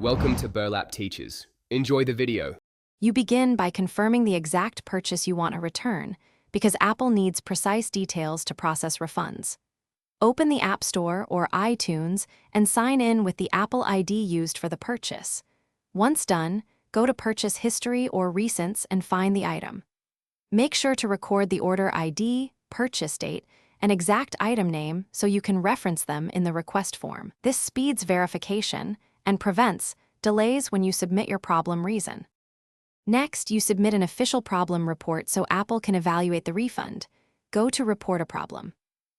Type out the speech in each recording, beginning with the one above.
Welcome to Burlap Teachers. Enjoy the video. You begin by confirming the exact purchase you want to return, because Apple needs precise details to process refunds. Open the App Store or iTunes and sign in with the Apple ID used for the purchase. Once done, go to Purchase History or Recents and find the item. Make sure to record the order ID, purchase date, and exact item name so you can reference them in the request form. This speeds verification and prevents delays when you submit your problem reason. Next, you submit an official problem report so Apple can evaluate the refund. Go to Report a Problem.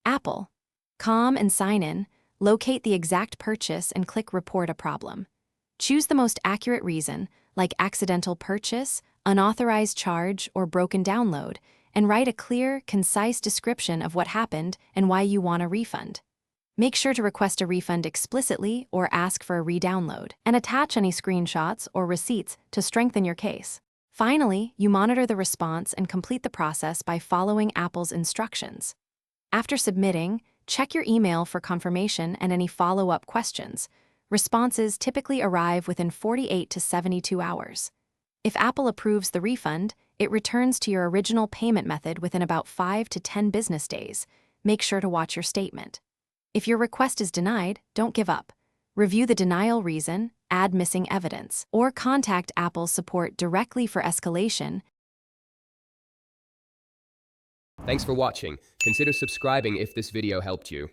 Apple.com and sign in, locate the exact purchase and click Report a Problem. Choose the most accurate reason, like accidental purchase, unauthorized charge, or broken download, and write a clear, concise description of what happened and why you want a refund. Make sure to request a refund explicitly or ask for a re-download, and attach any screenshots or receipts to strengthen your case. Finally, you monitor the response and complete the process by following Apple's instructions. After submitting, check your email for confirmation and any follow-up questions. Responses typically arrive within 48 to 72 hours. If Apple approves the refund, it returns to your original payment method within about 5 to 10 business days. Make sure to watch your statement. If your request is denied, don't give up. Review the denial reason, add missing evidence, or contact Apple's support directly for escalation. Thanks for watching. Consider subscribing if this video helped you.